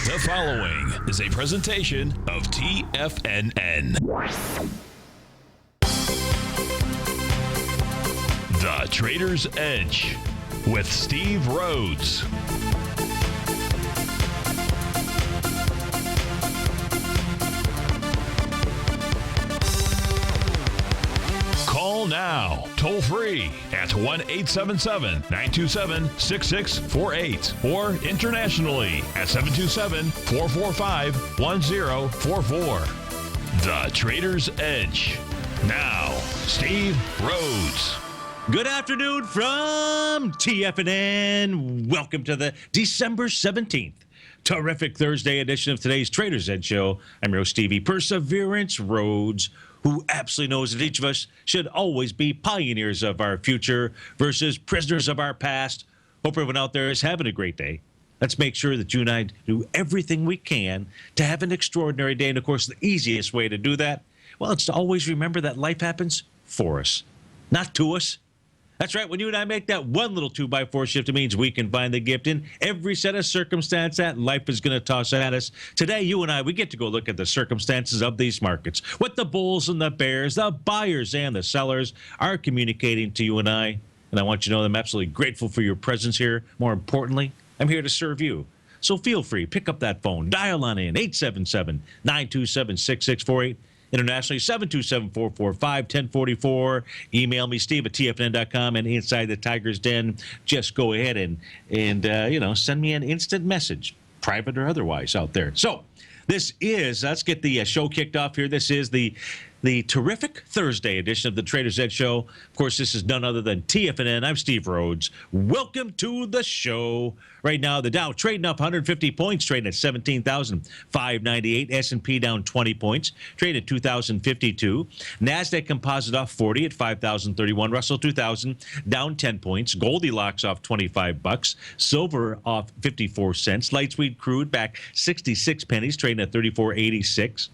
The following is a presentation of TFNN. The Trader's Edge with Steve Rhodes. Call now, toll free at 1-877-927-6648 or internationally at 727-445-1044. The Trader's Edge. Now, Steve Rhodes. Good afternoon from TFNN. Welcome to the December 17th, terrific Thursday edition of today's Trader's Edge Show. I'm your host, Stevie Perseverance Rhodes, who absolutely knows that each of us should always be pioneers of our future versus prisoners of our past. Hope everyone out there is having a great day. Let's make sure that you and I do everything we can to have an extraordinary day. And, of course, the easiest way to do that, well, it's to always remember that life happens for us, not to us. That's right. When you and I make that one little 2x4 shift, it means we can find the gift in every set of circumstance that life is going to toss at us. Today, you and I, we get to go look at the circumstances of these markets. What the bulls and the bears, the buyers and the sellers are communicating to you and I. And I want you to know that I'm absolutely grateful for your presence here. More importantly, I'm here to serve you. So feel free, pick up that phone, dial on in, 877-927-6648. Internationally, 727-445-1044. Email me, Steve at TFNN.com, and inside the Tiger's Den, just go ahead and send me an instant message, private or otherwise, out there. So this is, let's get the show kicked off here. This is the terrific Thursday edition of the Trader's Edge Show. Of course, this is none other than TFNN. I'm Steve Rhodes. Welcome to the show. Right now, the Dow trading up 150 points, trading at 17,598. S&P down 20 points, trading at 2,052. NASDAQ Composite off 40 at 5,031. Russell 2,000 down 10 points. Goldilocks off 25 bucks. Silver off 54 cents. Light sweet crude back 66 pennies, trading at 34.86.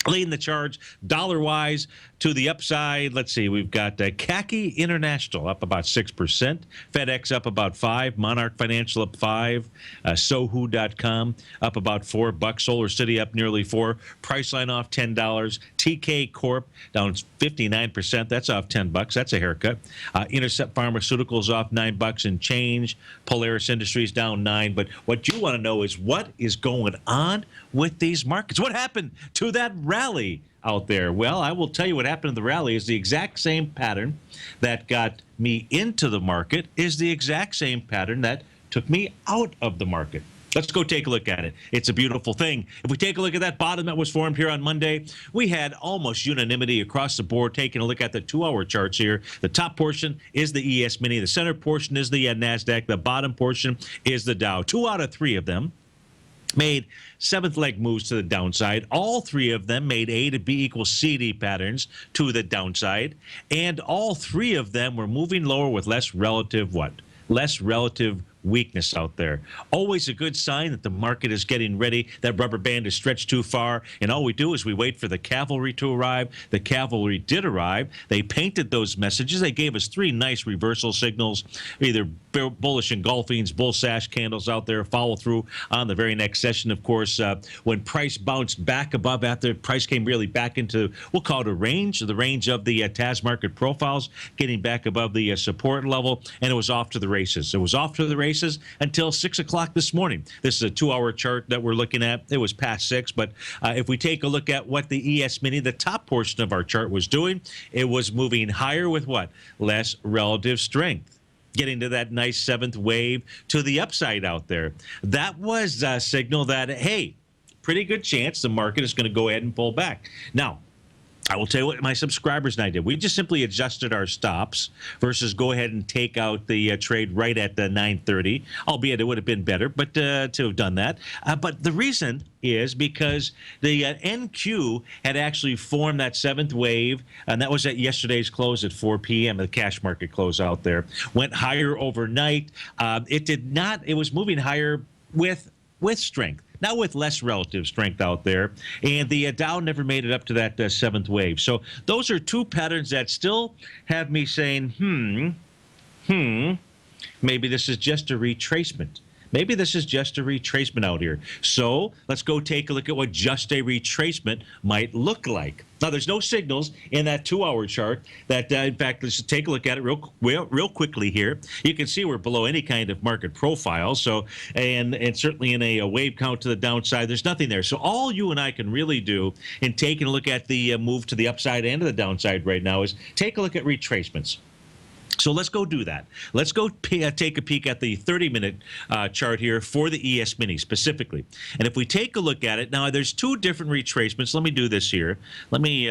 Leading the charge dollar-wise to the upside. Let's see, we've got Khaki International up about 6%, FedEx up about 5%, Monarch Financial up 5%, Sohu.com up about $4, Solar City up nearly 4%, Priceline off $10, TK Corp down 59%, that's off $10, that's a haircut. Intercept Pharmaceuticals off $9 and change, Polaris Industries down 9%. But what you want to know is what is going on with these markets? What happened to that rally out there? Well, I will tell you what happened in the rally is the exact same pattern that got me into the market is the exact same pattern that took me out of the market. Let's go take a look at it. It's a beautiful thing. If we take a look at that bottom that was formed here on Monday, we had almost unanimity across the board. Taking a look at the 2-hour charts here, the top portion is the ES Mini. The center portion is the NASDAQ. The bottom portion is the Dow. 2 out of 3 of them made seventh leg moves to the downside. All 3 of them made A to B equals CD patterns to the downside. And all 3 of them were moving lower with less relative what? Less relative weakness out there. Always a good sign that the market is getting ready. That rubber band is stretched too far. And all we do is we wait for the cavalry to arrive. The cavalry did arrive. They painted those messages. They gave us 3 nice reversal signals, either bullish engulfings, bull sash candles out there, follow through on the very next session. Of course, when price bounced back above after price came really back into, we'll call it a range, the range of the TAS market profiles, getting back above the support level, and it was off to the races. It was off to the races until 6 o'clock this morning. This is a 2-hour chart that we're looking at. It was past 6, but if we take a look at what the ES Mini, the top portion of our chart, was doing, it was moving higher with what? Less relative strength. Getting to that nice 7th wave to the upside out there. That was a signal that, hey, pretty good chance the market is going to go ahead and pull back. Now, I will tell you what my subscribers and I did. We just simply adjusted our stops versus go ahead and take out the trade right at the 9:30, albeit it would have been better, but to have done that. But the reason is because the NQ had actually formed that 7th wave, and that was at yesterday's close at 4 p.m., the cash market close out there. Went higher overnight. It did not. It was moving higher with strength. Now with less relative strength out there, and the Dow never made it up to that 7th wave. So those are 2 patterns that still have me saying, maybe this is just a retracement. maybe this is just a retracement out here. So let's go take a look at what just a retracement might look like. Now, there's no signals in that 2-hour chart. That, in fact, let's take a look at it real quickly here. You can see we're below any kind of market profile. So, and certainly in a wave count to the downside, there's nothing there. So all you and I can really do in taking a look at the move to the upside and to the downside right now is take a look at retracements. So let's go do that. Let's go take a peek at the 30-minute chart here for the ES Mini specifically. And if we take a look at it, now there's two different retracements. Let me do this here. Let me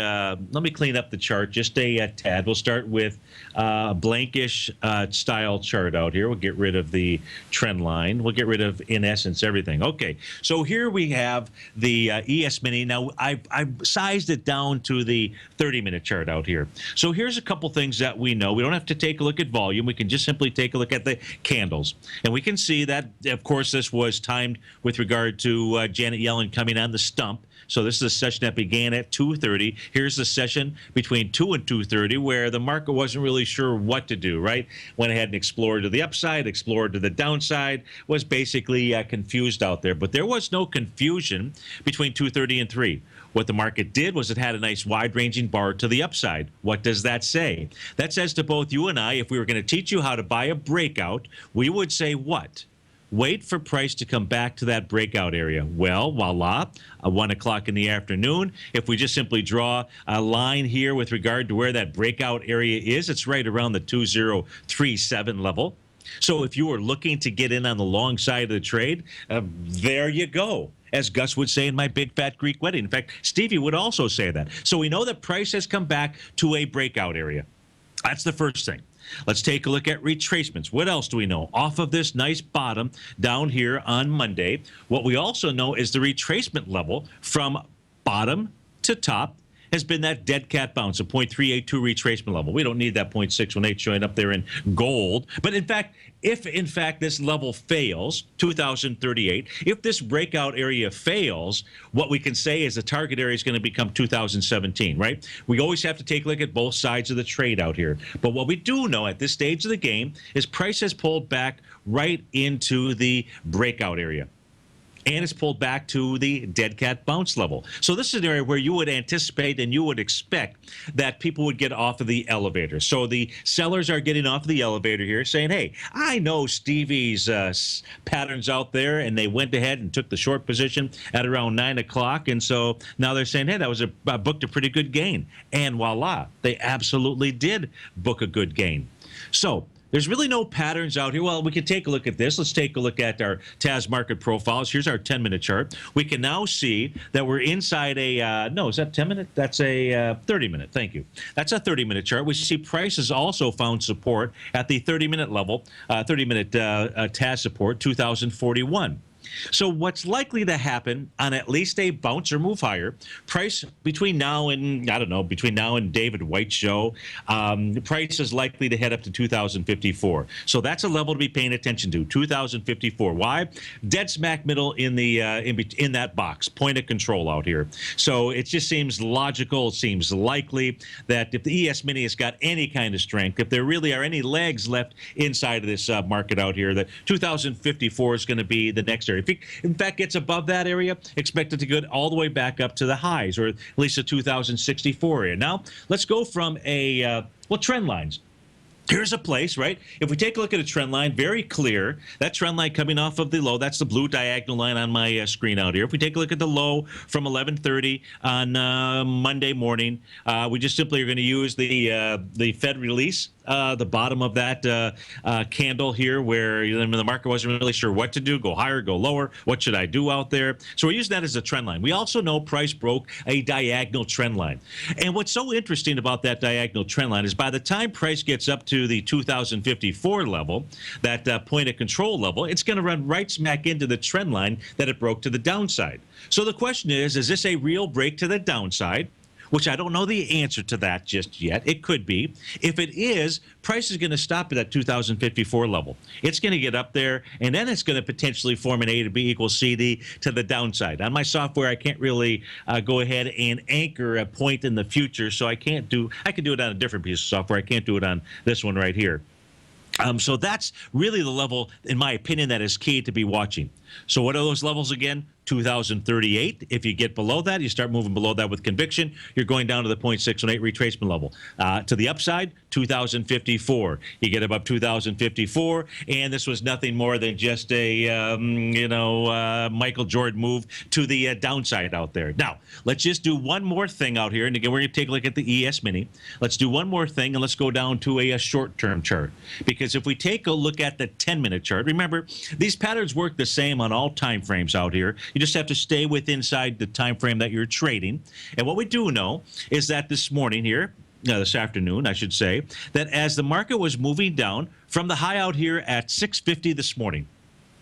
clean up the chart just a tad. We'll start with a blankish style chart out here. We'll get rid of the trend line. We'll get rid of, in essence, everything. Okay, so here we have the ES Mini. Now, I've sized it down to the 30-minute chart out here. So here's a couple things that we know. We don't have to take a look at volume. We can just simply take a look at the candles. And we can see that, of course, this was timed with regard to Janet Yellen coming on the stump. So this is a session that began at 2:30. Here's the session between 2 and 2:30 where the market wasn't really sure what to do, right? Went ahead and explored to the upside, explored to the downside, was basically confused out there. But there was no confusion between 2:30 and 3. What the market did was it had a nice wide-ranging bar to the upside. What does that say? That says to both you and I, if we were going to teach you how to buy a breakout, we would say what? Wait for price to come back to that breakout area. Well, voila, 1 o'clock in the afternoon. If we just simply draw a line here with regard to where that breakout area is, it's right around the 2037 level. So if you were looking to get in on the long side of the trade, there you go. As Gus would say in my big fat Greek wedding. In fact, Stevie would also say that. So we know that price has come back to a breakout area. That's the first thing. Let's take a look at retracements. What else do we know? Off of this nice bottom down here on Monday, what we also know is the retracement level from bottom to top has been that dead cat bounce, a 0.382 retracement level. We don't need that 0.618 showing up there in gold. But in fact, if in fact this level fails, 2038, if this breakout area fails, what we can say is the target area is going to become 2017, right? We always have to take a look at both sides of the trade out here. But what we do know at this stage of the game is price has pulled back right into the breakout area. And it's pulled back to the dead cat bounce level. So this is an area where you would anticipate and you would expect that people would get off of the elevator. So the sellers are getting off of the elevator here saying, hey, I know Stevie's patterns out there, and they went ahead and took the short position at around 9 o'clock. And so now they're saying, hey, that was booked a pretty good gain. And voila, they absolutely did book a good gain. So there's really no patterns out here. Well, we can take a look at this. Let's take a look at our TAS market profiles. Here's our 10-minute chart. We can now see that we're inside a, no, is that 10-minute? That's a 30-minute. Thank you. That's a 30-minute chart. We see price has also found support at the 30-minute level, 30-minute TAS support, 2041. So what's likely to happen on at least a bounce or move higher, price between now and, I don't know, between now and David White's show, price is likely to head up to 2054. So that's a level to be paying attention to, 2054. Why? Dead smack middle in the in that box, point of control out here. So it just seems logical, it seems likely that if the ES Mini has got any kind of strength, if there really are any legs left inside of this market out here, that 2054 is going to be the next area. If it, in fact, gets above that area, expect it to go all the way back up to the highs, or at least the 2064 area. Now, let's go from a, well, trend lines. Here's a place, right? If we take a look at a trend line, very clear. That trend line coming off of the low, that's the blue diagonal line on my screen out here. If we take a look at the low from 11:30 on Monday morning, we just simply are going to use the Fed release, the bottom of that candle here, where the market wasn't really sure what to do, go higher, go lower, what should I do out there? So we're using that as a trend line. We also know price broke a diagonal trend line. And what's so interesting about that diagonal trend line is by the time price gets up to the 2054 level, that point of control level, it's going to run right smack into the trend line that it broke to the downside. So the question is this a real break to the downside? Which I don't know the answer to that just yet. It could be. If it is, price is going to stop at that 2054 level. It's going to get up there, and then it's going to potentially form an A to B equals CD to the downside. On my software, I can't really go ahead and anchor a point in the future, so I can do it on a different piece of software. I can't do it on this one right here. So that's really the level, in my opinion, that is key to be watching. So what are those levels again? 2038. If you get below that, you start moving below that with conviction, you're going down to the 0.618 retracement level. To the upside, 2054. You get above 2054, and this was nothing more than just a, Michael Jordan move to the downside out there. Now, let's just do one more thing out here. And again, we're going to take a look at the ES Mini. Let's do one more thing, and let's go down to a short-term chart. Because if we take a look at the 10-minute chart, remember, these patterns work the same on all time frames out here. You just have to stay inside the time frame that you're trading. And what we do know is that this morning here, this afternoon, I should say, that as the market was moving down from the high out here at 650 this morning.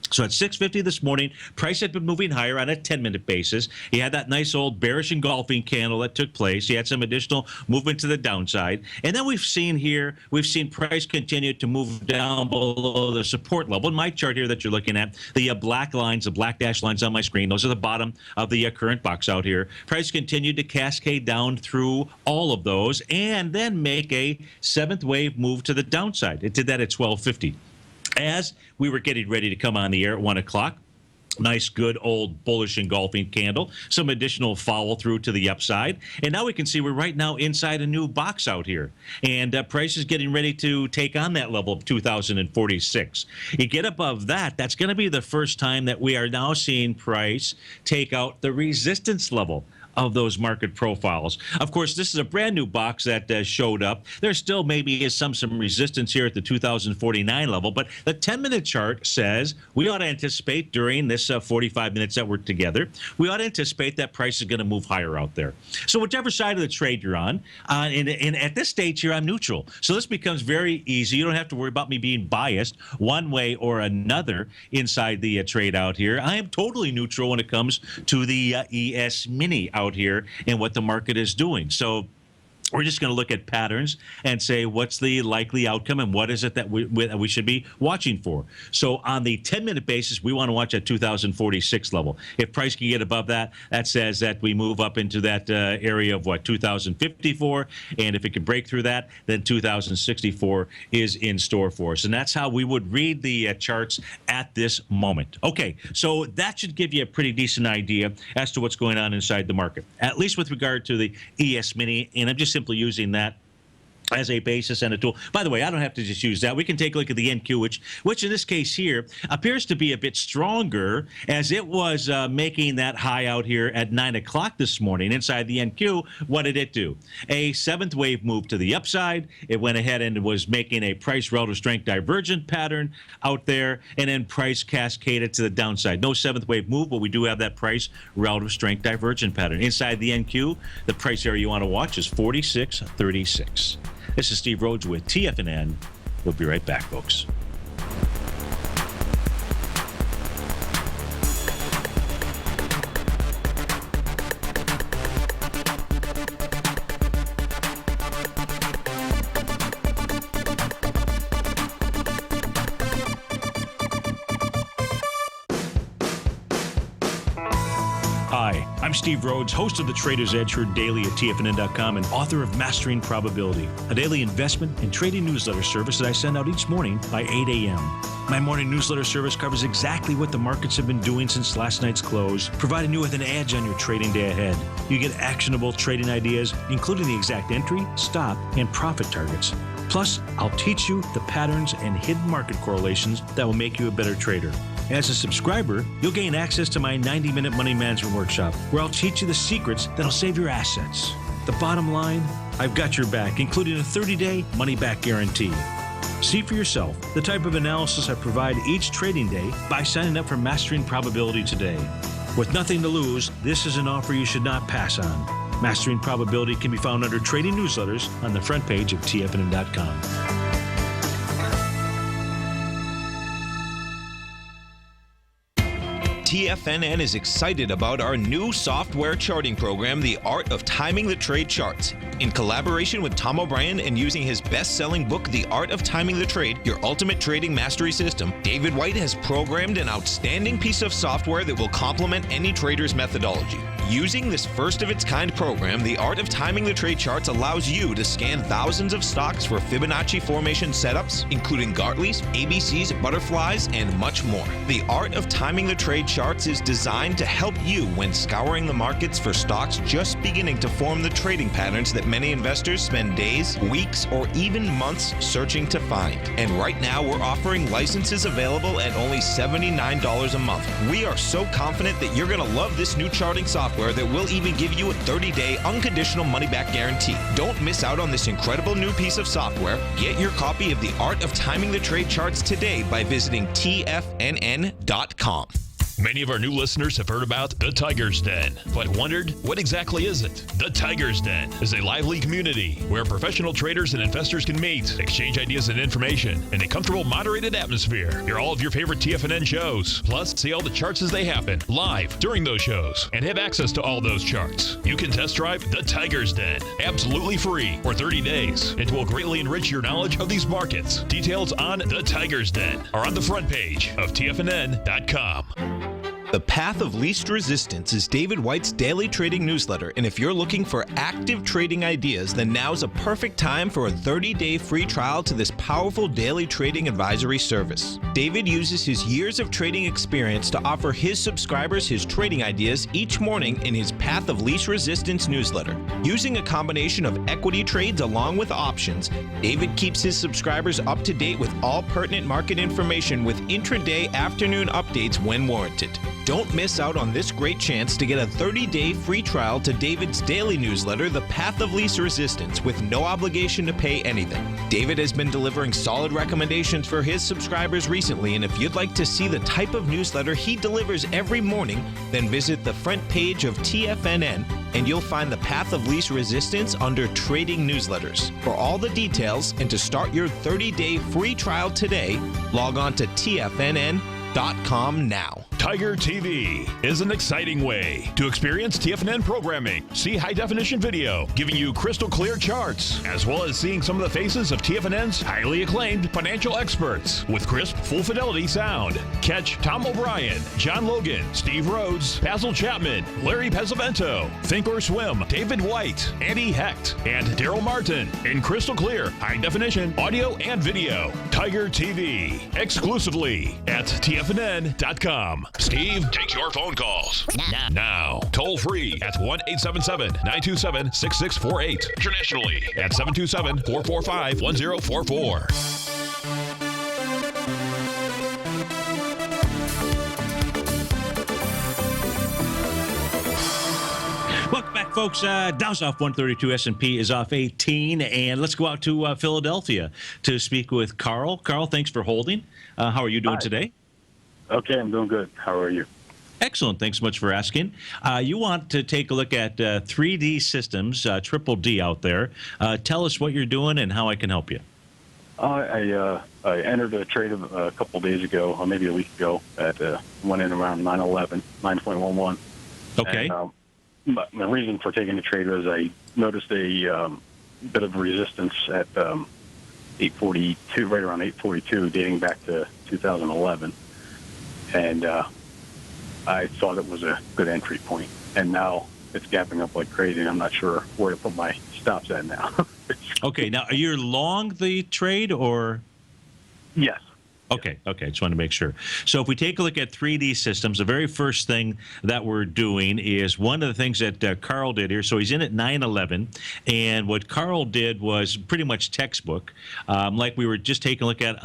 So at 650 this morning, price had been moving higher on a 10-minute basis. You had that nice old bearish engulfing candle that took place. You had some additional movement to the downside. And then we've seen price continue to move down below the support level. In my chart here that you're looking at, the black lines, the black dash lines on my screen, those are the bottom of the current box out here. Price continued to cascade down through all of those and then make a seventh wave move to the downside. It did that at 1250. As we were getting ready to come on the air at 1 o'clock, nice, good, old bullish engulfing candle, some additional follow through to the upside. And now we can see we're right now inside a new box out here. And price is getting ready to take on that level of 2046. You get above that, that's going to be the first time that we are now seeing price take out the resistance level of those market profiles. Of course, this is a brand new box that showed up. There still maybe is some resistance here at the 2049 level, but the 10-minute chart says we ought to anticipate during this 45 minutes that we're together, we ought to anticipate that price is going to move higher out there. So whichever side of the trade you're on, and at this stage here, I'm neutral. So this becomes very easy. You don't have to worry about me being biased one way or another inside the trade out here. I am totally neutral when it comes to the ES Mini out here and what the market is doing. So we're just going to look at patterns and say what's the likely outcome and what is it that we should be watching for. So on the 10-minute basis, we want to watch at 2046 level. If price can get above that, that says that we move up into that area of 2054. And if it can break through that, then 2064 is in store for us. And that's how we would read the charts at this moment. Okay, so that should give you a pretty decent idea as to what's going on inside the market, at least with regard to the ES Mini. And I'm just simply using that as a basis and a tool. By the way, I don't have to just use that. We can take a look at the NQ, which in this case here appears to be a bit stronger, as it was making that high out here at 9 o'clock this morning inside the NQ. What did it do? A seventh wave move to the upside. It went ahead and was making a price relative strength divergent pattern out there, and then price cascaded to the downside. No seventh wave move, but we do have that price relative strength divergent pattern. Inside the NQ, the price area you want to watch is 46.36. This is Steve Rhodes with TFNN. We'll be right back, folks. Hi, I'm Steve Rhodes, host of the Trader's Edge, heard daily at TFNN.com and author of Mastering Probability, a daily investment and trading newsletter service that I send out each morning by 8 a.m. My morning newsletter service covers exactly what the markets have been doing since last night's close, providing you with an edge on your trading day ahead. You get actionable trading ideas, including the exact entry, stop, and profit targets. Plus, I'll teach you the patterns and hidden market correlations that will make you a better trader. As a subscriber, you'll gain access to my 90-minute money management workshop, where I'll teach you the secrets that'll save your assets. The bottom line, I've got your back, including a 30-day money-back guarantee. See for yourself the type of analysis I provide each trading day by signing up for Mastering Probability today. With nothing to lose, this is an offer you should not pass on. Mastering Probability can be found under Trading Newsletters on the front page of TFNN.com. TFNN is excited about our new software charting program, The Art of Timing the Trade Charts. In collaboration with Tom O'Brien and using his best-selling book, The Art of Timing the Trade, Your Ultimate Trading Mastery System, David White has programmed an outstanding piece of software that will complement any trader's methodology. Using this first-of-its-kind program, the Art of Timing the Trade Charts allows you to scan thousands of stocks for Fibonacci formation setups, including Gartley's, ABC's, butterflies, and much more. The Art of Timing the Trade Charts is designed to help you when scouring the markets for stocks just beginning to form the trading patterns that many investors spend days, weeks, or even months searching to find. And right now, we're offering licenses available at only $79 a month. We are so confident that you're going to love this new charting software that will even give you a 30-day unconditional money-back guarantee. Don't miss out on this incredible new piece of software. Get your copy of The Art of Timing the Trade Charts today by visiting TFNN.com. Many of our new listeners have heard about the Tiger's Den, but wondered, what exactly is it? The Tiger's Den is a lively community where professional traders and investors can meet, exchange ideas and information in a comfortable, moderated atmosphere. Hear all of your favorite TFNN shows, plus see all the charts as they happen live during those shows, and have access to all those charts. You can test drive the Tiger's Den absolutely free for 30 days. It will greatly enrich your knowledge of these markets. Details on the Tiger's Den are on the front page of TFNN.com. The Path of Least Resistance is David White's daily trading newsletter, and if you're looking for active trading ideas, then now's a perfect time for a 30-day free trial to this powerful daily trading advisory service. David uses his years of trading experience to offer his subscribers his trading ideas each morning in his Path of Least Resistance newsletter. Using a combination of equity trades along with options, David keeps his subscribers up to date with all pertinent market information with intraday afternoon updates when warranted. Don't miss out on this great chance to get a 30-day free trial to David's daily newsletter, The Path of Least Resistance, with no obligation to pay anything. David has been delivering solid recommendations for his subscribers recently, and if you'd like to see the type of newsletter he delivers every morning, then visit the front page of TFNN, and you'll find The Path of Least Resistance under Trading Newsletters. For all the details and to start your 30-day free trial today, log on to TFNN.com now. Tiger TV is an exciting way to experience TFNN programming. See high-definition video giving you crystal clear charts, as well as seeing some of the faces of TFNN's highly acclaimed financial experts with crisp, full-fidelity sound. Catch Tom O'Brien, John Logan, Steve Rhodes, Basil Chapman, Larry Pesavento, Think or Swim, David White, Andy Hecht, and Daryl Martin in crystal clear, high-definition audio and video. Tiger TV, exclusively at TFNN.com. Steve takes your phone calls now. Toll free at 1-877-927-6648. Internationally at 727-445-1044. Welcome back, folks. Dow's off 132. S&P is off 18. And let's go out to Philadelphia to speak with Carl. Carl, thanks for holding. How are you doing today? Okay, I'm doing good. How are you? Excellent. Thanks so much for asking. You want to take a look at 3D Systems, Triple D out there. Tell us what you're doing and how I can help you. I entered a trade a couple days ago, or maybe a week ago, at went in around 9.11. Okay. And, but my reason for taking the trade was I noticed a bit of resistance at 842, right around 842, dating back to 2011. And I thought it was a good entry point. And now it's gapping up like crazy. I'm not sure where to put my stops at now. Okay. Now, are you long the trade or? Yes. Okay. Just wanted to make sure. So if we take a look at 3D Systems, the very first thing that we're doing is one of the things that Carl did here. So he's in at 911, and what Carl did was pretty much textbook, like we were just taking a look at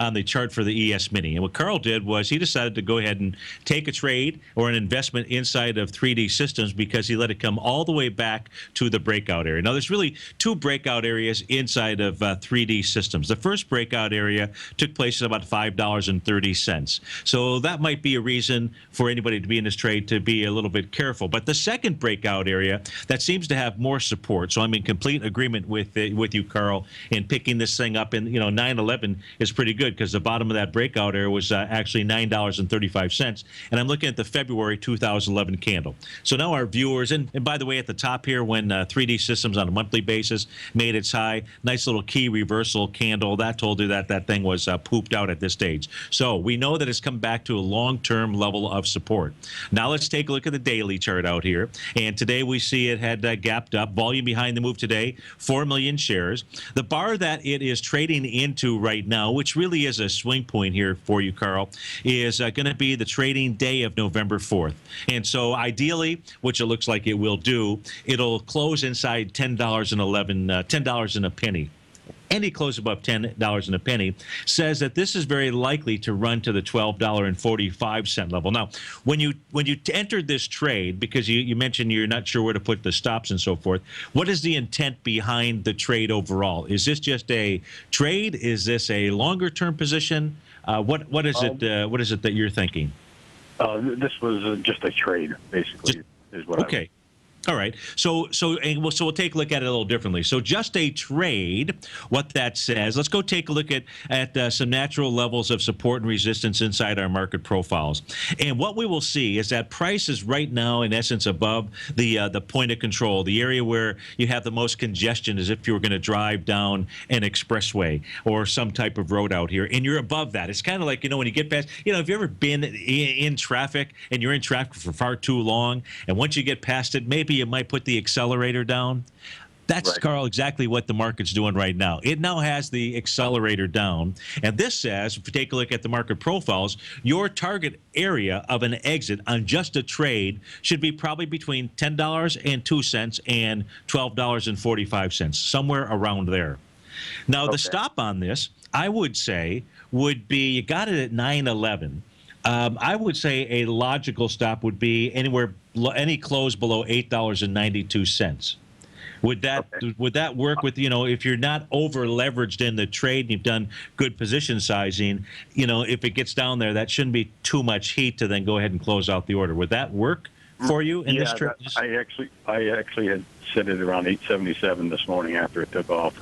on the chart for the ES Mini. And what Carl did was he decided to go ahead and take a trade or an investment inside of 3D Systems because he let it come all the way back to the breakout area. Now, there's really two breakout areas inside of 3D Systems. The first breakout area took place at about $5.30. So that might be a reason for anybody to be in this trade to be a little bit careful. But the second breakout area that seems to have more support, so I'm in complete agreement with you, Carl, in picking this thing up. And, 911 is pretty good. good because the bottom of that breakout area was actually $9.35. And I'm looking at the February 2011 candle. So now our viewers, and by the way, at the top here, when 3D Systems on a monthly basis made its high, nice little key reversal candle, that told you that that thing was pooped out at this stage. So we know that it's come back to a long-term level of support. Now let's take a look at the daily chart out here. And today we see it had gapped up. Volume behind the move today, 4 million shares. The bar that it is trading into right now, which really is a swing point here for you, Carl, is going to be the trading day of November 4th. And so ideally, which it looks like it will do, it'll close inside $10 and a penny. Any close above $10 and a penny says that this is very likely to run to the $12.45 level. Now, when you entered this trade, because you mentioned you're not sure where to put the stops and so forth, what is the intent behind the trade overall? Is this just a trade? Is this a longer term position? What is it? What is it that you're thinking? This was just a trade, basically, is what okay. All right. So we'll take a look at it a little differently. So just a trade, what that says. Let's go take a look at some natural levels of support and resistance inside our market profiles. And what we will see is that price is right now, in essence, above the point of control, the area where you have the most congestion, as if you were going to drive down an expressway or some type of road out here, and you're above that. It's kind of like, when you get past, have you ever been in traffic and you're in traffic for far too long, and once you get past it, maybe you might put the accelerator down? That's, right, Carl, exactly what the market's doing right now. It now has the accelerator down. And this says, if you take a look at the market profiles, your target area of an exit on just a trade should be probably between $10.02 and $12.45, somewhere around there. Now, the stop on this, I would say, would be, you got it at 9.11. I would say a logical stop would be any close below $8.92. Would that work with, if you're not over leveraged in the trade and you've done good position sizing, if it gets down there, that shouldn't be too much heat to then go ahead and close out the order. Would that work for you in this trade? I actually had set it around 877 this morning after it took off.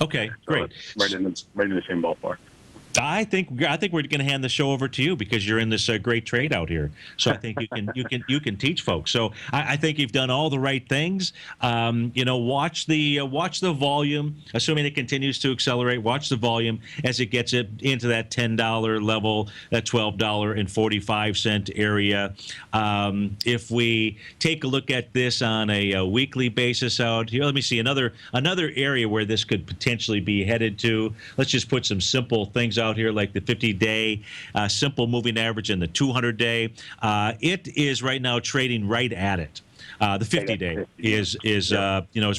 Okay, great. Right in the same ballpark. I think we're going to hand the show over to you because you're in this great trade out here. So I think you can teach folks. So I think you've done all the right things. Watch the volume, assuming it continues to accelerate. Watch the volume as it gets it into that $10 level, that $12.45 area. If we take a look at this on a weekly basis out here, let me see another area where this could potentially be headed to. Let's just put some simple things out here, like the 50-day simple moving average and the 200-day. It is right now trading right at it. The 50-day is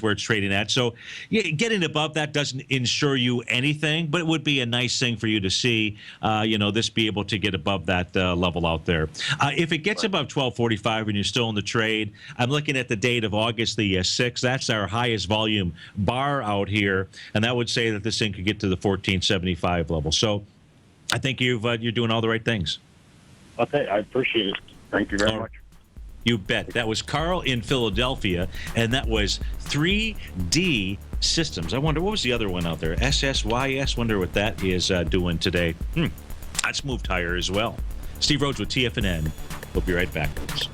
where it's trading at. So getting above that doesn't ensure you anything, but it would be a nice thing for you to see, this be able to get above that level out there. If it gets above 1245 and you're still in the trade, I'm looking at the date of August the 6th. That's our highest volume bar out here, and that would say that this thing could get to the 1475 level. So I think you're doing all the right things. Okay, I appreciate it. Thank you very much. You bet. That was Carl in Philadelphia, and that was 3D Systems. I wonder, what was the other one out there? SSYS? Wonder what that is doing today. That's moved higher as well. Steve Rhodes with TFNN. We'll be right back, folks.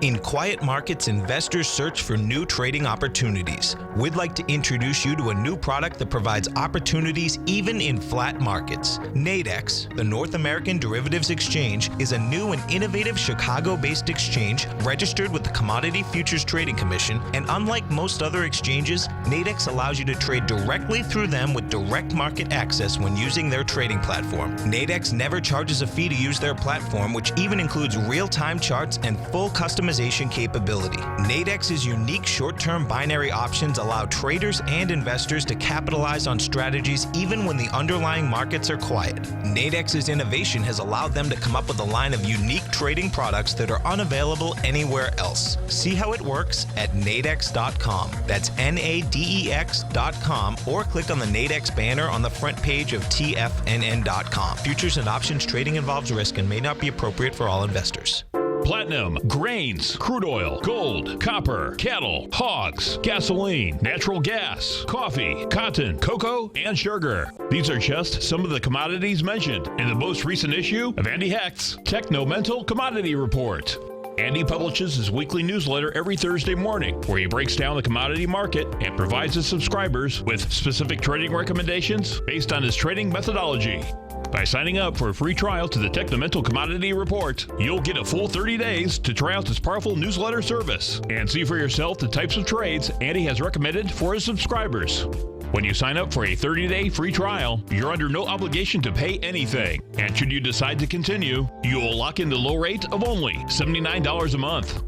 In quiet markets, investors search for new trading opportunities. We'd like to introduce you to a new product that provides opportunities even in flat markets. Nadex, the North American Derivatives Exchange, is a new and innovative Chicago-based exchange registered with the Commodity Futures Trading Commission, and unlike most other exchanges, Nadex allows you to trade directly through them with direct market access when using their trading platform. Nadex never charges a fee to use their platform, which even includes real-time charts and full customization customization capability. Nadex's unique short-term binary options allow traders and investors to capitalize on strategies even when the underlying markets are quiet. Nadex's innovation has allowed them to come up with a line of unique trading products that are unavailable anywhere else. See how it works at nadex.com. That's NADEX.com, or click on the Nadex banner on the front page of TFNN.com. Futures and options trading involves risk and may not be appropriate for all investors. Platinum, grains, crude oil, gold, copper, cattle, hogs, gasoline, natural gas, coffee, cotton, cocoa, and sugar. These are just some of the commodities mentioned in the most recent issue of Andy Hecht's Technomental Commodity Report. Andy publishes his weekly newsletter every Thursday morning, where he breaks down the commodity market and provides his subscribers with specific trading recommendations based on his trading methodology. By signing up for a free trial to the Technomental Commodity Report, you'll get a full 30 days to try out this powerful newsletter service and see for yourself the types of trades Andy has recommended for his subscribers. When you sign up for a 30-day free trial, you're under no obligation to pay anything. And should you decide to continue, you will lock in the low rate of only $79 a month.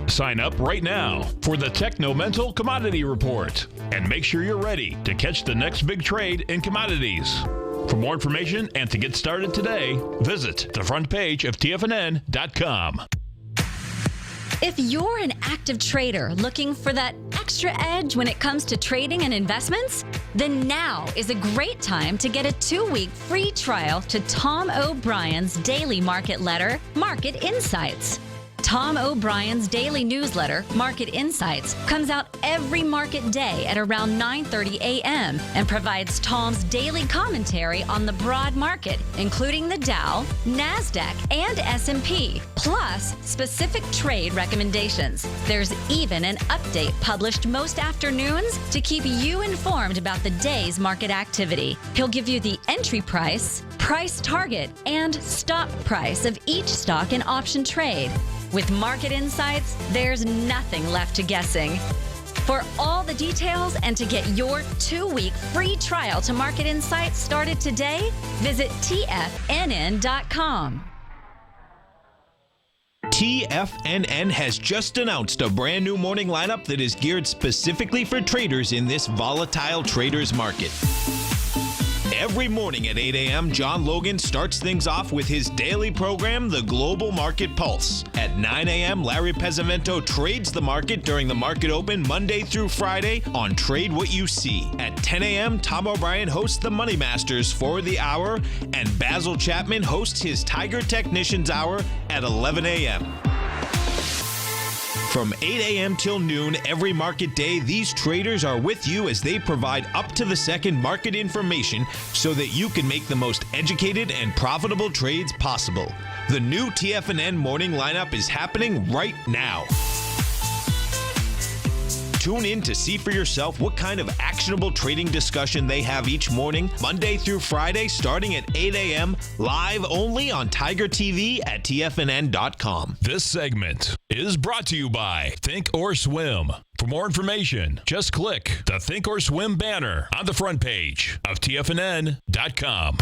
Sign up right now for the Technomental Commodity Report and make sure you're ready to catch the next big trade in commodities. For more information and to get started today, visit the front page of TFNN.com. If you're an active trader looking for that extra edge when it comes to trading and investments, then now is a great time to get a 2-week free trial to Tom O'Brien's daily market letter, Market Insights. Tom O'Brien's daily newsletter, Market Insights, comes out every market day at around 9:30 a.m. and provides Tom's daily commentary on the broad market, including the Dow, NASDAQ, and S&P, plus specific trade recommendations. There's even an update published most afternoons to keep you informed about the day's market activity. He'll give you the entry price, price target, and stop price of each stock and option trade. With Market Insights, there's nothing left to guessing. For all the details and to get your 2-week free trial to Market Insights started today, visit TFNN.com. TFNN has just announced a brand new morning lineup that is geared specifically for traders in this volatile traders market. Every morning at 8 a.m., John Logan starts things off with his daily program, The Global Market Pulse. At 9 a.m., Larry Pezzavento trades the market during the market open Monday through Friday on Trade What You See. At 10 a.m., Tom O'Brien hosts the Money Masters for the hour, and Basil Chapman hosts his Tiger Technicians Hour at 11 a.m. From 8 a.m. till noon every market day, these traders are with you as they provide up-to-the-second market information so that you can make the most educated and profitable trades possible. The new TFNN morning lineup is happening right now. Tune in to see for yourself what kind of actionable trading discussion they have each morning, Monday through Friday, starting at 8 a.m., live only on TigerTV at TFNN.com. This segment is brought to you by Think or Swim. For more information, just click the Think or Swim banner on the front page of TFNN.com.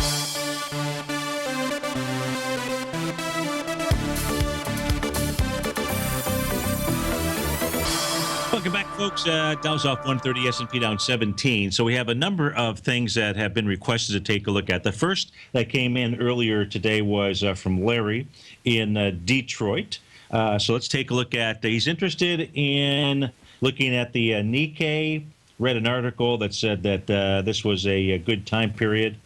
Welcome back, folks. Dow's off 130, S&P down 17. So we have a number of things that have been requested to take a look at. The first that came in earlier today was from Larry in Detroit. So let's take a look at, he's interested in looking at the Nikkei. Read an article that said that this was a good time period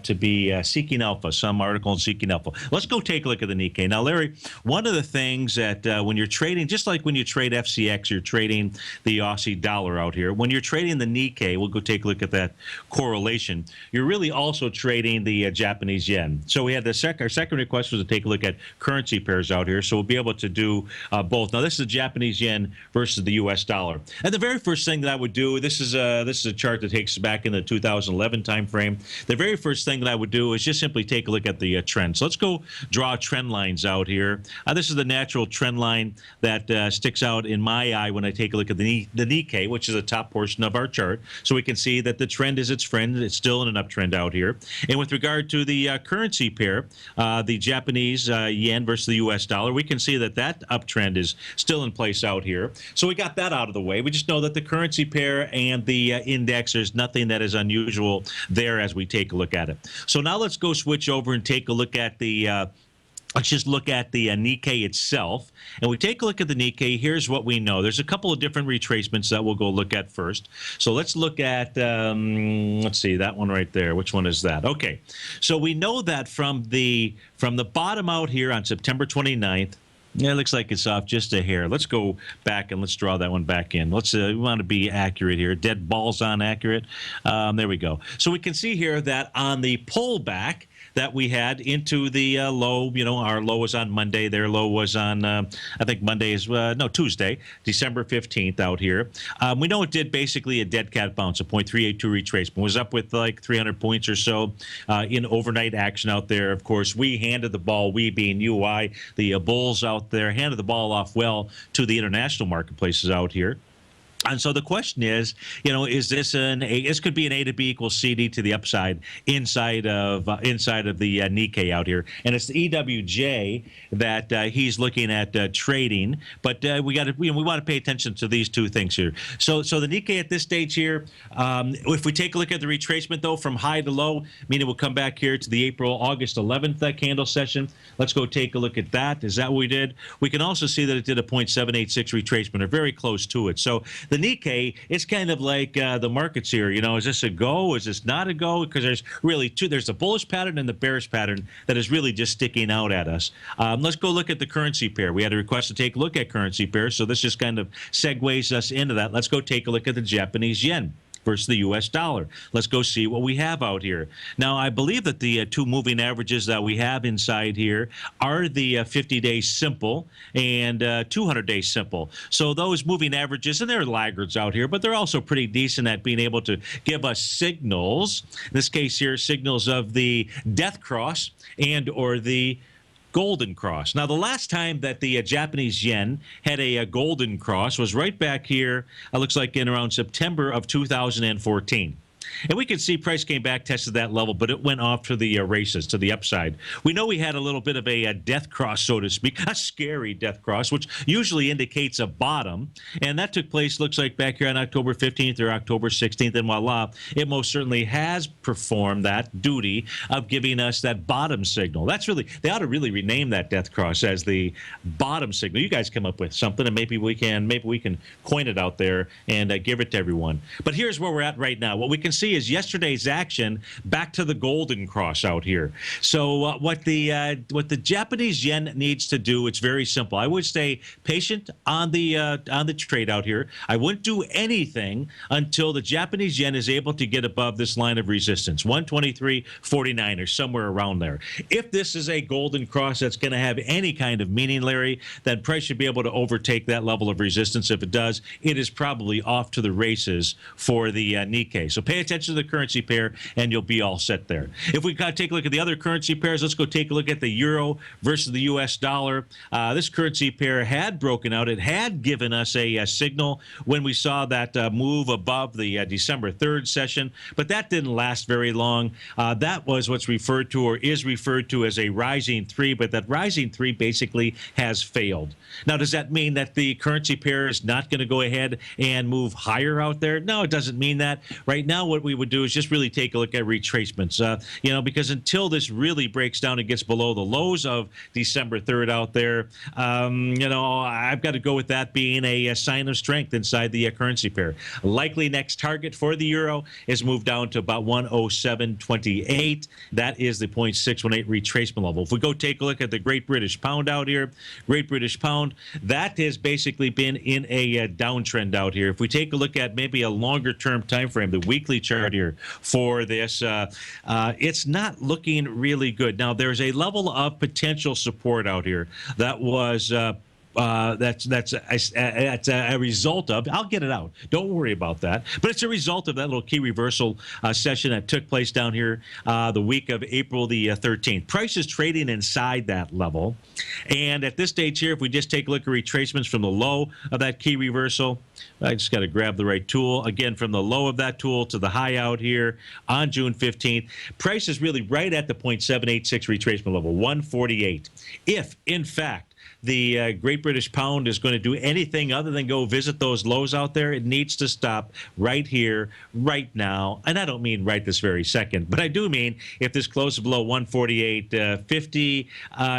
to be seeking alpha, some article on seeking alpha. Let's go take a look at the Nikkei. Now, Larry, one of the things that when you're trading, just like when you trade FCX, you're trading the Aussie dollar out here. When you're trading the Nikkei, we'll go take a look at that correlation. You're really also trading the Japanese yen. So we had our second request was to take a look at currency pairs out here. So we'll be able to do both. Now, this is the Japanese yen versus the U.S. dollar. And the very first thing that I would do, this is a chart that takes back in the 2011 time frame. The very very first thing that I would do is just simply take a look at the trend. So let's go draw trend lines out here. This is the natural trend line that sticks out in my eye when I take a look at the Nikkei, which is the top portion of our chart. So we can see that the trend is its friend. It's still in an uptrend out here. And with regard to the currency pair, the Japanese yen versus the U.S. dollar, we can see that that uptrend is still in place out here. So we got that out of the way. We just know that the currency pair and the index, there's nothing that is unusual there as we take a look at it. So now let's go switch over and take a look at the let's just look at the Nikkei itself. And we take a look at the Nikkei. Here's what we know. There's a couple of different retracements that we'll go look at first. So let's look at, let's see, that one right there. Which one is that? Okay. So we know that from the bottom out here on September 29th, yeah, it looks like it's off just a hair. Let's go back and let's draw that one back in. Let's we want to be accurate here. Dead balls on accurate. There we go. So we can see here that on the pullback that we had into the low, our low was on Monday. Their low was on, I think Monday is, Tuesday, December 15th out here. We know it did basically a dead cat bounce, a 0.382 retracement. It was up with like 300 points or so in overnight action out there. Of course, we handed the ball, we being UI, the bulls out there, handed the ball off well to the international marketplaces out here. And so the question is, is this this could be an A to B equals CD to the upside inside of the Nikkei out here, and it's the EWJ that he's looking at trading. But we want to pay attention to these two things here. So the Nikkei at this stage here, if we take a look at the retracement though from high to low, meaning we'll come back here to the August 11th candle session. Let's go take a look at that. Is that what we did? We can also see that it did a 0.786 retracement, or very close to it. So the Nikkei, it's kind of like the markets here. Is this a go? Is this not a go? Because there's really two. There's the bullish pattern and the bearish pattern that is really just sticking out at us. Let's go look at the currency pair. We had a request to take a look at currency pairs, so this just kind of segues us into that. Let's go take a look at the Japanese yen versus the U.S. dollar. Let's go see what we have out here. Now, I believe that the two moving averages that we have inside here are the 50-day simple and 200-day simple. So those moving averages, and they're laggards out here, but they're also pretty decent at being able to give us signals. In this case here, signals of the death cross and or the golden cross. Now, the last time that the Japanese yen had a golden cross was right back here, looks like in around September of 2014. And we can see price came back, tested that level, but it went off to the races, to the upside. We know we had a little bit of a death cross, so to speak, a scary death cross, which usually indicates a bottom. And that took place, looks like, back here on October 15th or October 16th. And voila, it most certainly has performed that duty of giving us that bottom signal. That's really, they ought to really rename that death cross as the bottom signal. You guys come up with something, and maybe we can coin it out there and give it to everyone. But here's where we're at right now. What we can see is yesterday's action back to the golden cross out here. So what the Japanese yen needs to do, it's very simple. I would stay patient on the trade out here. I wouldn't do anything until the Japanese yen is able to get above this line of resistance, 123.49 or somewhere around there. If this is a golden cross that's going to have any kind of meaning, Larry, then price should be able to overtake that level of resistance. If it does, it is probably off to the races for the Nikkei. So pay attention to the currency pair, and you'll be all set there. If we take a look at the other currency pairs, let's go take a look at the euro versus the U.S. dollar. This currency pair had broken out. It had given us a signal when we saw that move above the December 3rd session, but that didn't last very long. That was what's referred to, or is referred to, as a rising three, but that rising three basically has failed. Now, does that mean that the currency pair is not going to go ahead and move higher out there? No, it doesn't mean that. Right now, what we would do is just really take a look at retracements, because until this really breaks down and gets below the lows of December 3rd out there, I've got to go with that being a sign of strength inside the currency pair. Likely next target for the euro is moved down to about 107.28. That is the 0.618 retracement level. If we go take a look at the Great British Pound out here, Great British Pound, that has basically been in a downtrend out here. If we take a look at maybe a longer term time frame, the weekly chart here for this, it's not looking really good. Now, there's a level of potential support out here that was that's a result of. I'll get it out. Don't worry about that. But it's a result of that little key reversal session that took place down here the week of April the 13th. Price is trading inside that level, and at this stage here, if we just take a look at retracements from the low of that key reversal, I just got to grab the right tool. Again, from the low of that tool to the high out here on June 15th, price is really right at the 0.786 retracement level, 148. If, in fact, the Great British Pound is going to do anything other than go visit those lows out there, it needs to stop right here, right now. And I don't mean right this very second, but I do mean if this closes below 148.50,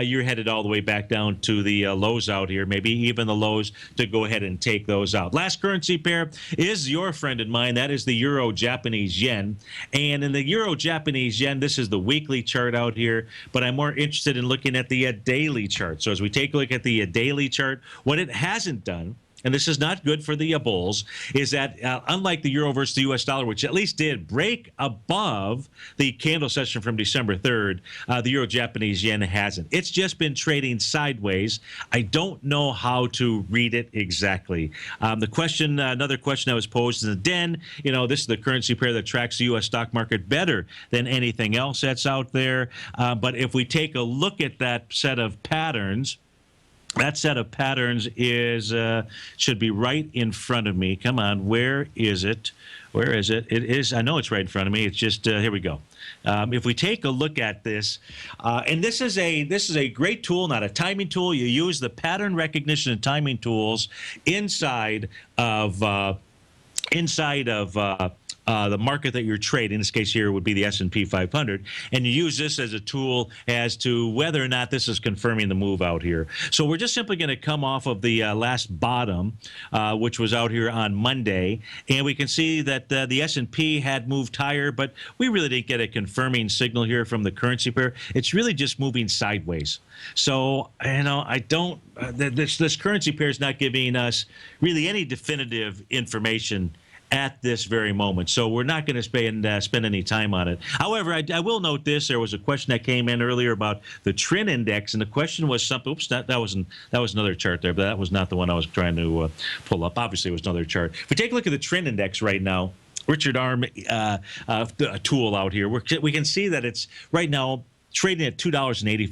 you're headed all the way back down to the lows out here, maybe even the lows, to go ahead and take those out. Last currency pair is your friend and mine. That is the Euro-Japanese yen. And in the Euro-Japanese yen, this is the weekly chart out here, but I'm more interested in looking at the daily chart. So as we take a look at the daily chart, what it hasn't done, and this is not good for the bulls, is that unlike the euro versus the U.S. dollar, which at least did break above the candle session from December 3rd, the Euro-Japanese yen hasn't. It's just been trading sideways. I don't know how to read it exactly. The question, another question that was posed is, then, you know, this is the currency pair that tracks the U.S. stock market better than anything else that's out there. But if we take a look at that set of patterns, that set of patterns is should be right in front of me. Come on, where is it? Where is it? It is. I know it's right in front of me. It's just here we go. If we take a look at this, and this is a great tool, not a timing tool. You use the pattern recognition and timing tools inside of the market that you're trading. In this case here would be the S&P 500, and you use this as a tool as to whether or not this is confirming the move out here. So we're just simply going to come off of the last bottom, which was out here on Monday, and we can see that the S&P had moved higher, but we really didn't get a confirming signal here from the currency pair. It's really just moving sideways. So, you know, I don't, this currency pair is not giving us really any definitive information at this very moment. So we're not going to spend any time on it. However, I will note this. There was a question that came in earlier about the TRIN index, and the question was something, oops, that was another chart there, but that was not the one I was trying to pull up. Obviously, it was another chart. If we take a look at the TRIN index right now, Richard Arm tool out here, we can see that it's right now trading at $2.85.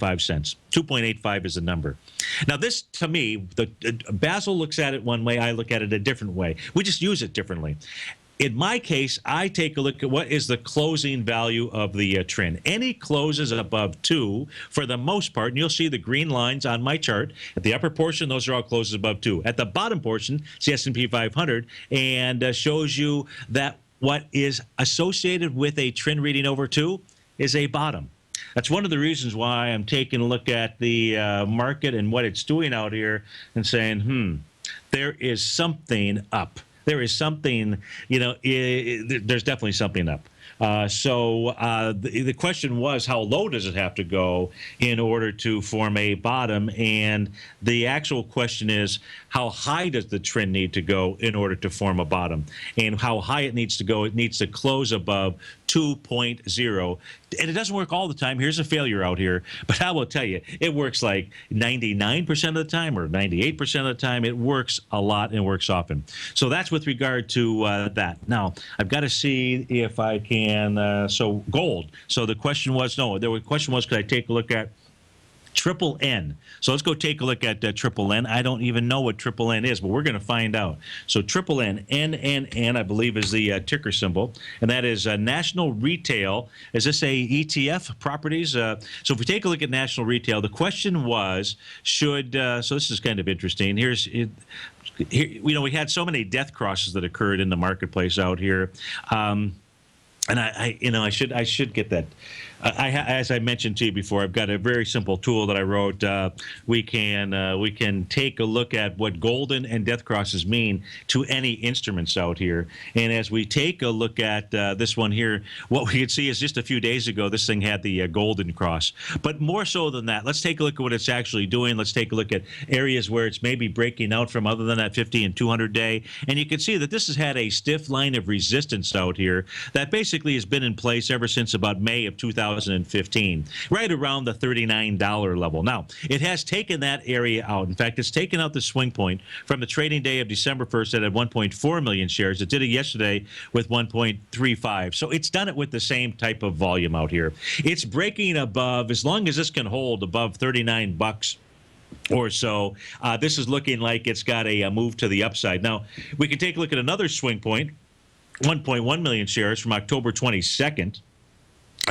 2.85 is the number. Now, this, to me, Basil looks at it one way, I look at it a different way. We just use it differently. In my case, I take a look at what is the closing value of the TRIN. Any closes above 2, for the most part, and you'll see the green lines on my chart. At the upper portion, those are all closes above 2. At the bottom portion, it's the S&P 500, and shows you that what is associated with a TRIN reading over 2 is a bottom. That's one of the reasons why I'm taking a look at the market and what it's doing out here and saying, there is something up. There is something, you know, there's definitely something up. So the question was, how low does it have to go in order to form a bottom? And the actual question is, how high does the trend need to go in order to form a bottom? And how high it needs to go, it needs to close above 2.0. And it doesn't work all the time. Here's a failure out here. But I will tell you, it works like 99% of the time or 98% of the time. It works a lot and works often. So that's with regard to that. Now, I've got to see if I can, so gold. So the question was, could I take a look at Triple N? So let's go take a look at Triple N. I don't even know what Triple N is, but we're going to find out. So Triple N, NNN, I believe, is the ticker symbol, and that is National Retail. Is this a ETF properties? So if we take a look at National Retail, the question was, should so this is kind of interesting. Here, you know, we had so many death crosses that occurred in the marketplace out here, and I should get that. As I mentioned to you before, I've got a very simple tool that I wrote. We can take a look at what golden and death crosses mean to any instruments out here. And as we take a look at this one here, what we can see is just a few days ago, this thing had the golden cross. But more so than that, let's take a look at what it's actually doing. Let's take a look at areas where it's maybe breaking out from other than that 50 and 200 day. And you can see that this has had a stiff line of resistance out here that basically has been in place ever since about May of 2000. 2015, right around the $39 level. Now, it has taken that area out. In fact, it's taken out the swing point from the trading day of December 1st that had 1.4 million shares. It did it yesterday with 1.35. So it's done it with the same type of volume out here. It's breaking above, as long as this can hold above 39 bucks or so, this is looking like it's got a move to the upside. Now, we can take a look at another swing point, 1.1 million shares from October 22nd.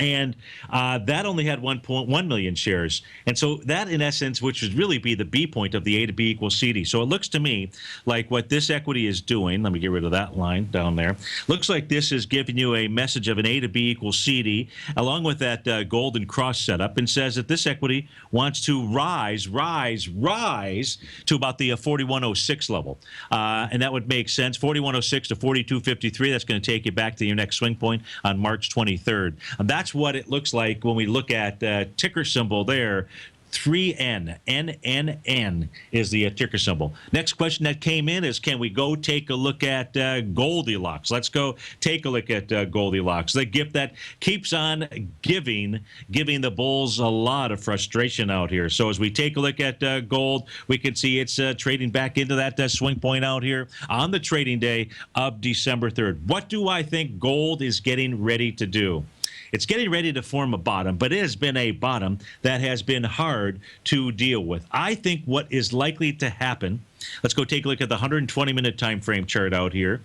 And that only had 1.1 million shares. And so that, in essence, which would really be the B point of the A to B equals CD. So it looks to me like what this equity is doing, let me get rid of that line down there, looks like this is giving you a message of an A to B equals CD, along with that golden cross setup, and says that this equity wants to rise to about the 4106 level. And that would make sense. 4106 to 4253, that's going to take you back to your next swing point on March 23rd. That's what it looks like when we look at ticker symbol there. 3N, NNN is the ticker symbol. Next question that came in is, can we go take a look at Goldilocks? Let's go take a look at Goldilocks, the gift that keeps on giving the bulls a lot of frustration out here. So as we take a look at gold, we can see it's trading back into that swing point out here on the trading day of December 3rd. What do I think gold is getting ready to do? It's getting ready to form a bottom, but it has been a bottom that has been hard to deal with. I think what is likely to happen, let's go take a look at the 120-minute time frame chart out here.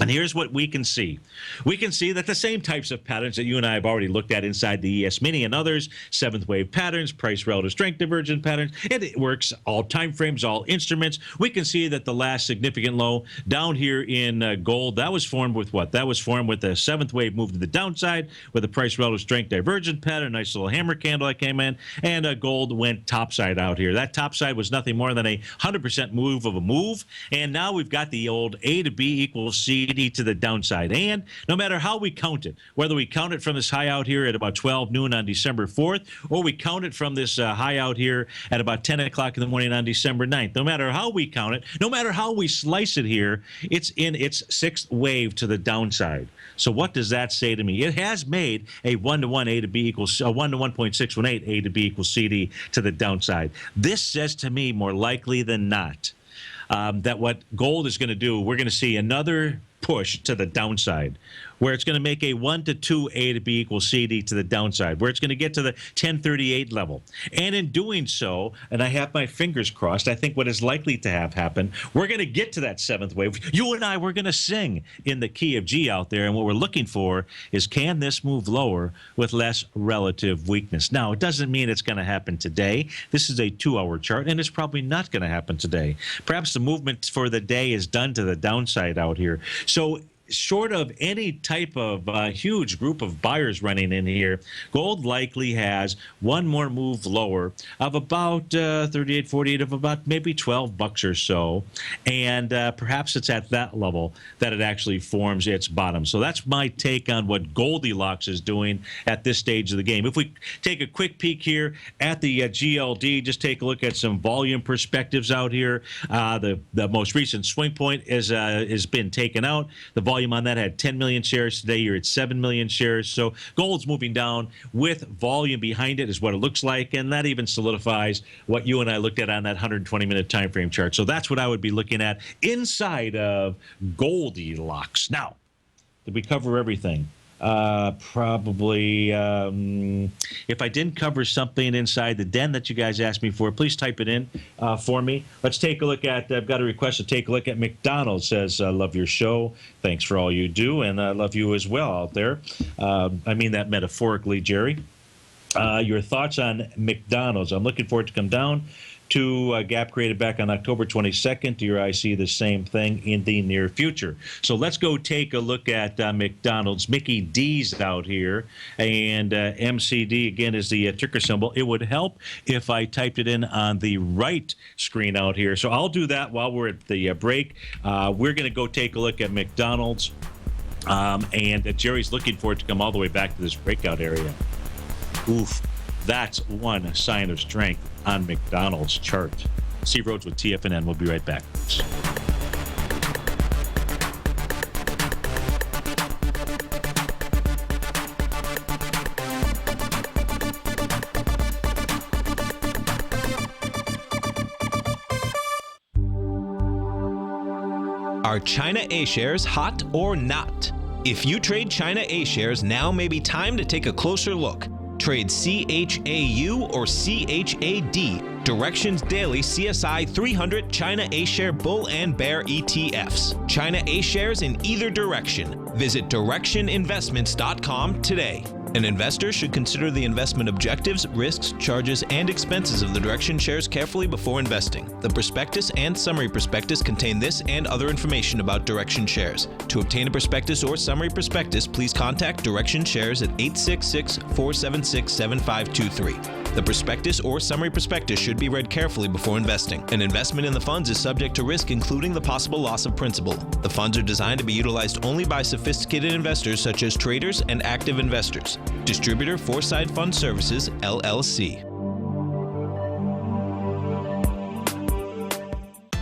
And here's what we can see. We can see that the same types of patterns that you and I have already looked at inside the ES Mini and others, seventh wave patterns, price relative strength divergent patterns, and it works all time frames, all instruments. We can see that the last significant low down here in gold, that was formed with what? That was formed with a seventh wave move to the downside with a price relative strength divergent pattern, nice little hammer candle that came in, and gold went topside out here. That topside was nothing more than a 100% move of a move, and now we've got the old A to B equals C to the downside. And no matter how we count it, whether we count it from this high out here at about 12 noon on December 4th, or we count it from this high out here at about 10 o'clock in the morning on December 9th, no matter how we count it, no matter how we slice it here, it's in its sixth wave to the downside. So what does that say to me? It has made a 1-to-1 A to B equals 1 to 1.618 A to B equals CD to the downside. This says to me, more likely than not, that what gold is going to do, we're going to see another push to the downside, where it's going to make a 1 to 2 A to B equals CD to the downside, where it's going to get to the 1038 level. And in doing so, and I have my fingers crossed, I think what is likely to have happen, we're going to get to that seventh wave. You and I, we're going to sing in the key of G out there, and what we're looking for is, can this move lower with less relative weakness? Now, it doesn't mean it's going to happen today. This is a 2-hour chart, and it's probably not going to happen today. Perhaps the movement for the day is done to the downside out here. So short of any type of huge group of buyers running in here, gold likely has one more move lower of about 38, 48, of about maybe 12 bucks or so. And perhaps it's at that level that it actually forms its bottom. So that's my take on what Goldilocks is doing at this stage of the game. If we take a quick peek here at the GLD, just take a look at some volume perspectives out here. The most recent swing point has been taken out. The volume on that had 10 million shares. Today you're at 7 million shares. So gold's moving down with volume behind it is what it looks like, and that even solidifies what you and I looked at on that 120-minute time frame chart. So that's what I would be looking at inside of Goldilocks. Now, did we cover everything? Probably. If I didn't cover something inside the den that you guys asked me for, please type it in for me. Let's take a look at, I've got a request to take a look at McDonald's. Says, love your show. Thanks for all you do, and I love you as well out there. I mean that metaphorically, Jerry. Your thoughts on McDonald's. I'm looking for it to come down to a gap created back on October 22nd. Do your eyes see the same thing in the near future? So let's go take a look at McDonald's. Mickey D's out here, and MCD again is the ticker symbol. It would help if I typed it in on the right screen out here. So I'll do that while we're at the break. We're going to go take a look at McDonald's, and Jerry's looking for it to come all the way back to this breakout area. Oof, that's one sign of strength on McDonald's chart. See Rhodes with TFNN. We'll be right back. Are China A shares hot or not? If you trade China A shares, now may be time to take a closer look. Trade CHAU or CHAD, Directions Daily CSI 300 China A Share Bull and Bear ETFs. China A shares in either direction. Visit directioninvestments.com today. An investor should consider the investment objectives, risks, charges, and expenses of the Direction shares carefully before investing. The prospectus and summary prospectus contain this and other information about Direction shares. To obtain a prospectus or summary prospectus, please contact Direction shares at 866-476-7523. The prospectus or summary prospectus should be read carefully before investing. An investment in the funds is subject to risk, including the possible loss of principal. The funds are designed to be utilized only by sophisticated investors such as traders and active investors. Distributor Foreside Fund Services, LLC.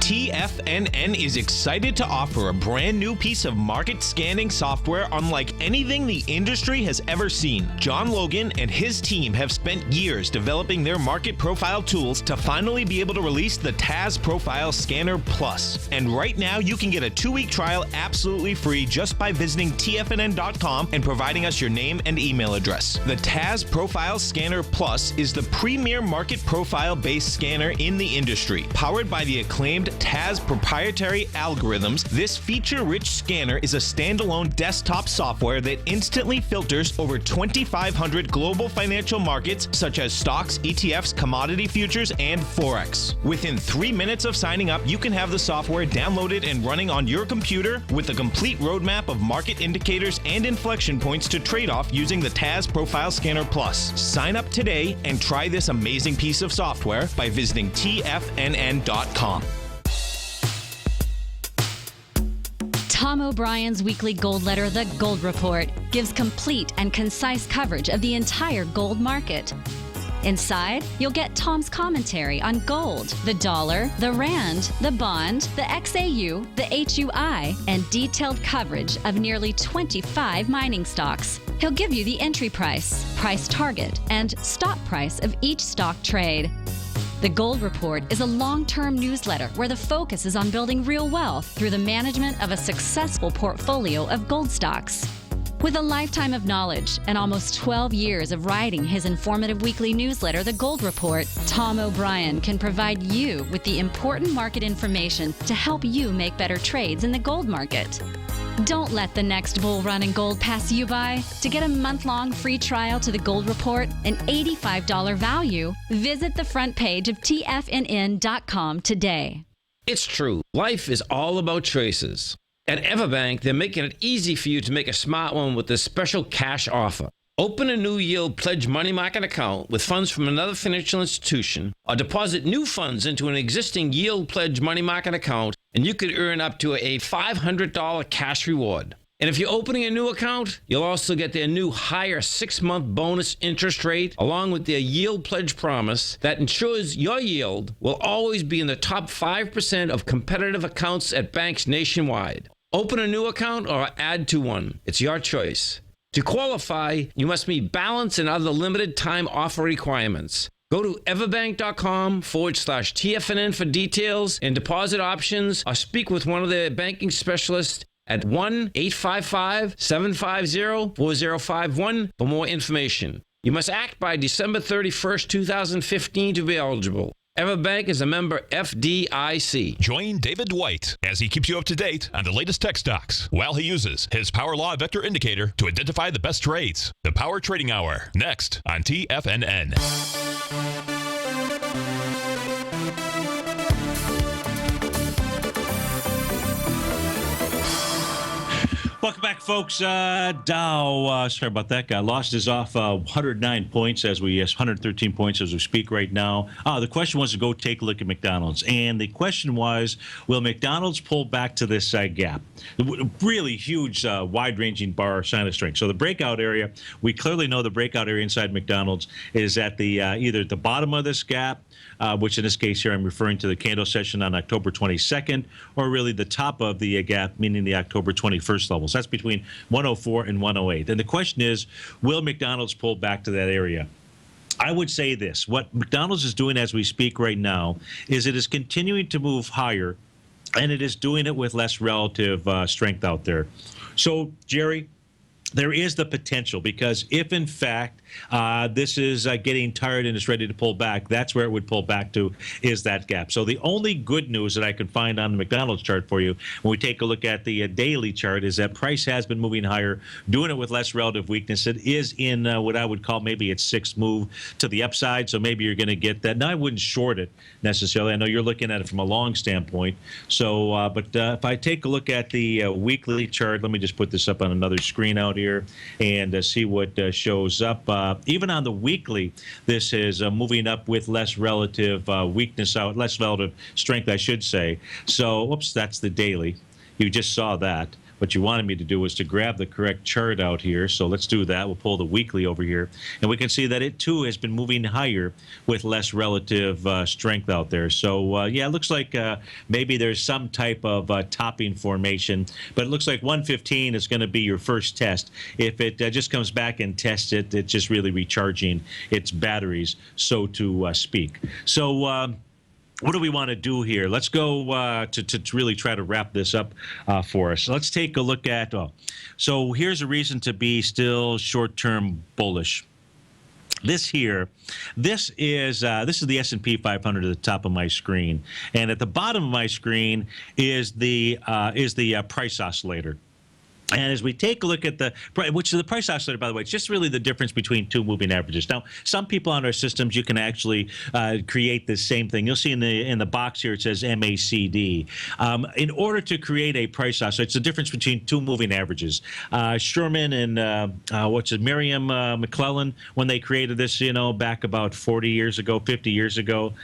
TFNN is excited to offer a brand new piece of market scanning software unlike anything the industry has ever seen. John Logan and his team have spent years developing their market profile tools to finally be able to release the TAS Profile Scanner Plus. And right now you can get a 2-week trial absolutely free just by visiting TFNN.com and providing us your name and email address. The TAS Profile Scanner Plus is the premier market profile-based scanner in the industry. Powered by the acclaimed TAS proprietary algorithms, this feature-rich scanner is a standalone desktop software that instantly filters over 2,500 global financial markets such as stocks, ETFs, commodity futures, and Forex. Within 3 minutes of signing up, you can have the software downloaded and running on your computer with a complete roadmap of market indicators and inflection points to trade off using the TAS Profile Scanner Plus. Sign up today and try this amazing piece of software by visiting TFNN.com. Tom O'Brien's weekly gold letter, The Gold Report, gives complete and concise coverage of the entire gold market. Inside, you'll get Tom's commentary on gold, the dollar, the rand, the bond, the XAU, the HUI, and detailed coverage of nearly 25 mining stocks. He'll give you the entry price, price target, and stop price of each stock trade. The Gold Report is a long-term newsletter where the focus is on building real wealth through the management of a successful portfolio of gold stocks. With a lifetime of knowledge and almost 12 years of writing his informative weekly newsletter, The Gold Report, Tom O'Brien can provide you with the important market information to help you make better trades in the gold market. Don't let the next bull run in gold pass you by. To get a month-long free trial to The Gold Report, an $85 value, visit the front page of TFNN.com today. It's true. Life is all about choices. At Everbank, they're making it easy for you to make a smart one with this special cash offer. Open a new yield pledge money market account with funds from another financial institution, or deposit new funds into an existing yield pledge money market account, and you could earn up to a $500 cash reward. And if you're opening a new account, you'll also get their new higher 6-month bonus interest rate, along with their yield pledge promise that ensures your yield will always be in the top 5% of competitive accounts at banks nationwide. Open a new account or add to one. It's your choice. To qualify, you must meet balance and other limited time offer requirements. Go to everbank.com/TFNN for details and deposit options, or speak with one of their banking specialists at 1-855-750-4051 for more information. You must act by December 31st, 2015 to be eligible. Everbank is a member FDIC. Join David White as he keeps you up to date on the latest tech stocks while he uses his Power Law Vector Indicator to identify the best trades. The Power Trading Hour, next on TFNN. Welcome back, folks. Dow, sorry about that guy, lost his off 109 points 113 points as we speak right now. The question was to go take a look at McDonald's. And the question was, will McDonald's pull back to this gap? Really huge, wide-ranging bar sign of strength. So the breakout area, we clearly know the breakout area inside McDonald's is at the either at the bottom of this gap, which in this case here I'm referring to the candle session on October 22nd, or really the top of the gap, meaning the October 21st levels. That's between 104 and 108. And the question is, will McDonald's pull back to that area? I would say this. What McDonald's is doing as we speak right now is it is continuing to move higher and it is doing it with less relative strength out there. So, Jerry, there is the potential, because if in fact this is getting tired and is ready to pull back, that's where it would pull back to, is that gap. So the only good news that I can find on the McDonald's chart for you when we take a look at the daily chart is that price has been moving higher, doing it with less relative weakness. It is in what I would call maybe its sixth move to the upside, so maybe you're going to get that. Now, I wouldn't short it necessarily. I know you're looking at it from a long standpoint. So, but if I take a look at the weekly chart, let me just put this up on another screen out here and see what shows up. Even on the weekly, this is moving up with less relative weakness out, less relative strength, I should say. So, whoops, that's the daily. You just saw that. What you wanted me to do was to grab the correct chart out here. So let's do that. We'll pull the weekly over here. And we can see that it, too, has been moving higher with less relative strength out there. So, yeah, it looks like maybe there's some type of topping formation. But it looks like 115 is going to be your first test. If it just comes back and tests it, it's just really recharging its batteries, so to speak. So, what do we want to do here? Let's go to really try to wrap this up for us. Let's take a look at, so here's a reason to be still short-term bullish. This is the S&P 500 at the top of my screen, and at the bottom of my screen is the price oscillator. And as we take a look at which is the price oscillator, by the way, it's just really the difference between two moving averages. Now, some people on our systems, you can actually create the same thing. You'll see in the box here, it says MACD. In order to create a price oscillator, it's the difference between two moving averages. Sherman and Miriam McClellan, when they created this, back about 40 years ago, 50 years ago,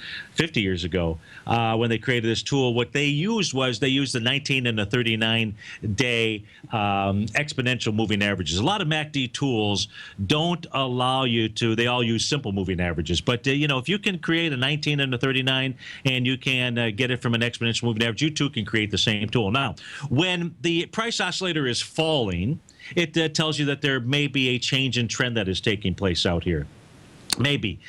when they created this tool, what they used the 19 and the 39-day exponential moving averages. A lot of MACD tools don't allow you to, they all use simple moving averages. But, if you can create a 19 and a 39 and you can get it from an exponential moving average, you too can create the same tool. Now, when the price oscillator is falling, it tells you that there may be a change in trend that is taking place out here. Maybe.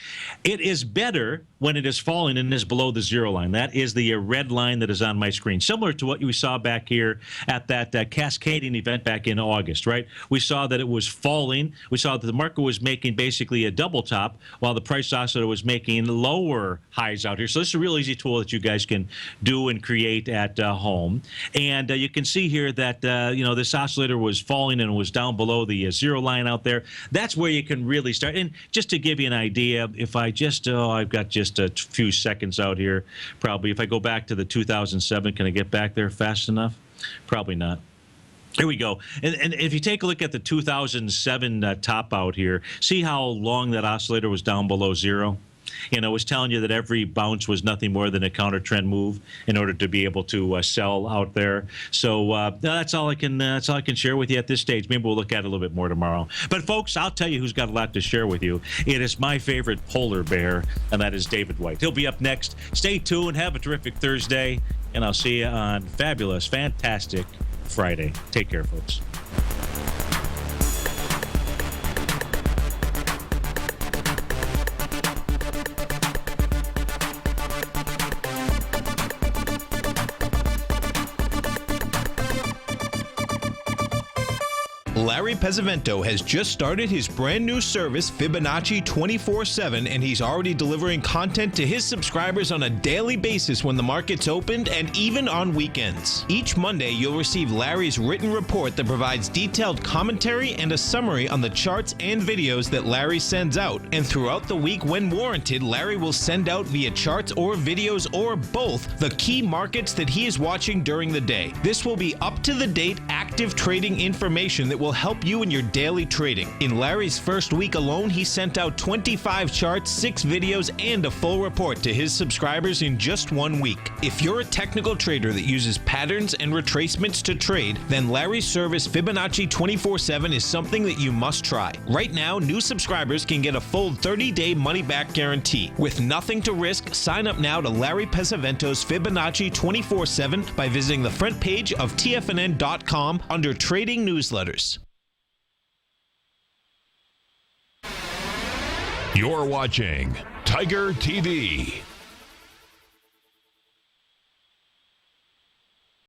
It is better when it is falling and is below the zero line. That is the red line that is on my screen. Similar to what we saw back here at that cascading event back in August, right? We saw that it was falling. We saw that the market was making basically a double top while the price oscillator was making lower highs out here. So this is a real easy tool that you guys can do and create at home. And you can see here that, this oscillator was falling and was down below the zero line out there. That's where you can really start. And just to give you an idea, if I just, I've got just a few seconds out here, probably. If I go back to the 2007, can I get back there fast enough? Probably not. Here we go. And if you take a look at the 2007 top out here, see how long that oscillator was down below zero? It was telling you that every bounce was nothing more than a counter trend move in order to be able to sell out there. So that's all I can share with you at this stage. Maybe we'll look at it a little bit more tomorrow. But folks, I'll tell you who's got a lot to share with you. It is my favorite polar bear, and that is David White. He'll be up next. Stay tuned. Have a terrific Thursday, and I'll see you on fabulous, fantastic Friday. Take care, folks. Larry Pesavento has just started his brand new service, Fibonacci 24/7, and he's already delivering content to his subscribers on a daily basis when the market's opened and even on weekends. Each Monday, you'll receive Larry's written report that provides detailed commentary and a summary on the charts and videos that Larry sends out. And throughout the week, when warranted, Larry will send out via charts or videos or both the key markets that he is watching during the day. This will be up-to-the-date active trading information that will help you in your daily trading. In Larry's first week alone, he sent out 25 charts, 6 videos, and a full report to his subscribers in just 1 week. If you're a technical trader that uses patterns and retracements to trade, then Larry's service Fibonacci 24/7 is something that you must try. Right now, new subscribers can get a full 30-day money-back guarantee. With nothing to risk, sign up now to Larry Pesavento's Fibonacci 24/7 by visiting the front page of TFNN.com under Trading Newsletters. You're watching Tiger TV.